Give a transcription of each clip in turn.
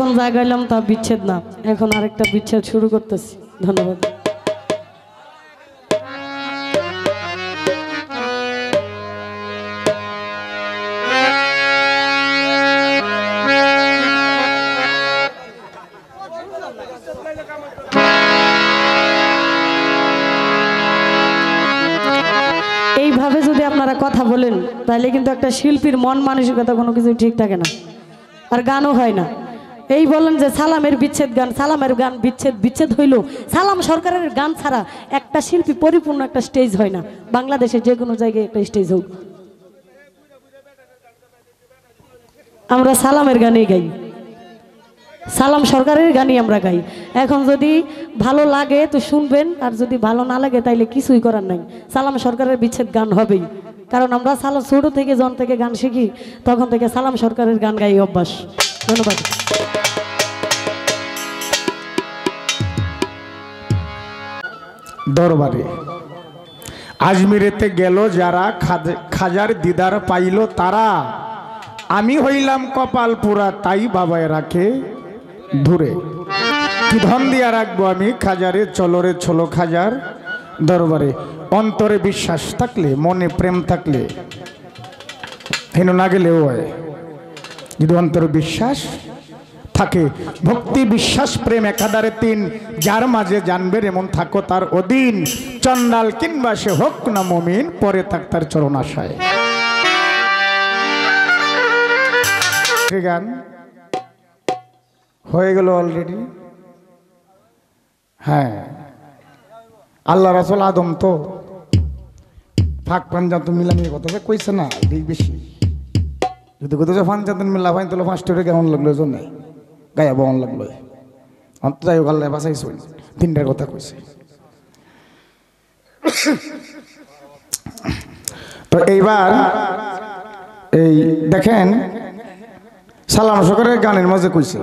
এতক্ষণ যা গাইলাম তা বিচ্ছেদ না, এখন আরেকটা বিচ্ছেদ শুরু করতেছি। ধন্যবাদ। এইভাবে যদি আপনারা কথা বলেন তাহলে কিন্তু একটা শিল্পীর মন মানসিকতা কোনো কিছু ঠিক থাকে না, আর গানও হয় না। এই বলেন যে সালামের বিচ্ছেদ গান, সালামের গান বিচ্ছেদ হইল, সালাম সরকারের গান ছাড়া একটা শিল্পী পরিপূর্ণ একটা স্টেজ হয় না। বাংলাদেশে যে কোনো জায়গায় একটা স্টেজ হোক, আমরা সালামের গানেই গাই, সালাম সরকারের গানই আমরা গাই। এখন যদি ভালো লাগে তো শুনবেন, আর যদি ভালো না লাগে তাইলে কিছুই করার নাই, সালাম সরকারের বিচ্ছেদ গান হবেই। কারণ আমরা সালাম ছোট থেকে জন থেকে গান শিখি, তখন থেকে সালাম সরকারের গান গাই অভ্যাস। ধন্যবাদ। দরবারে আজমিরেতে গেল যারা, খাজার দিদার পাইল তারা, আমি হইলাম কপাল পুরা তাই বাবায় রাখে ধরে। কি ধন দিয়া রাখবো আমি খাজারে, চলরে ছোলো খাজার দরবারে। অন্তরে বিশ্বাস থাকলে, মনে প্রেম থাকলে হেন না গেলেও হয়, যদি অন্তরে বিশ্বাস থাকে। ভক্তি বিশ্বাস প্রেম একাধারে তিন, যার মাঝে জানবে এমন থাকো তার অধীন। চন্ডাল কিংবা সে হোক না মুমিন, পরে থাক তার চরণ আশায়। গান হয়ে গেল অলরেডি। হ্যাঁ, আল্লাহ রাসূল আদম তো ফাঁক পাঞ্জাত মিলামিয়ে কথা কইছে না, এই বেশি যদি কোথাও পাঞ্জাত মিলা ফাইন তোলা 5টা কেমন লাগলো, জন্য গায়া বন লাগলো। অন্ত যাই হোক, আল্লাহ বাঁচাইছে, 3টার কথা কইছে। তো এইবার এই দেখেন সালাম সরকারের গানের মাঝে কইছে,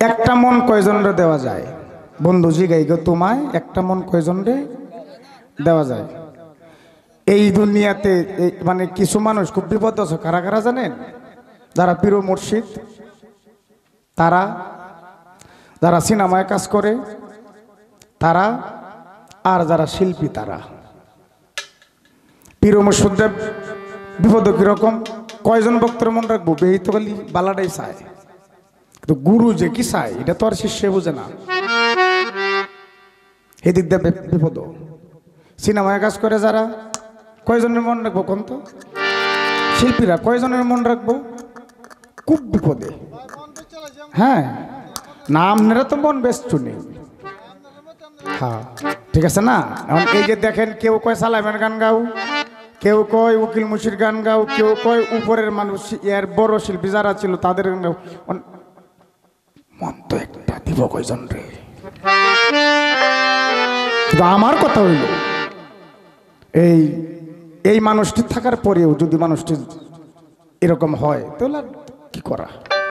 একটা মন কয়জনরে দেওয়া যায়? বন্ধু জিগাই গো তোমায়, একটা মন কয়জনরে দেওয়া যায়? এই দুনিয়াতে মানে কিছু মানুষ খুব বিপদ আছে। কারা কারা জানেন? যারা পীর মুর্শিদ তারা, যারা সিনেমায় কাজ করে তারা, আর যারা শিল্পী তারা। পীর মুর্শিদদের বিপদ কিরকম? কয়জন ভক্তের মন রাখবো, বেহিত খালি বালাটাই চায়, কিন্তু গুরু যে কি চায় এটা তো আর শিষ্যে বুঝে না। এদিক দিয়ে বিপদ। সিনেমায় কাজ করে যারা, কয়জনের মন রাখবো কোন তো? শিল্পীরা কয়জনের মন রাখবো? খুব বিপদে। হ্যাঁ, না আপনারা তো মন ব্যস্ত নেই। হ্যাঁ, ঠিক আছে না? এখন এই যে দেখেন, কেউ কয় সালামের গান গাও, কেউ কয় উকিল মুশির গান গাও, কেউ কয় উপরের মানুষ এর বড় শিল্পী যারা ছিল তাদের গান গাও। মন তো একটা দিব কয়জন রে? কিন্তু আমার কথা হইল, এই মানুষটি থাকার পরেও যদি মানুষটি এরকম হয় তাহলে কি করা?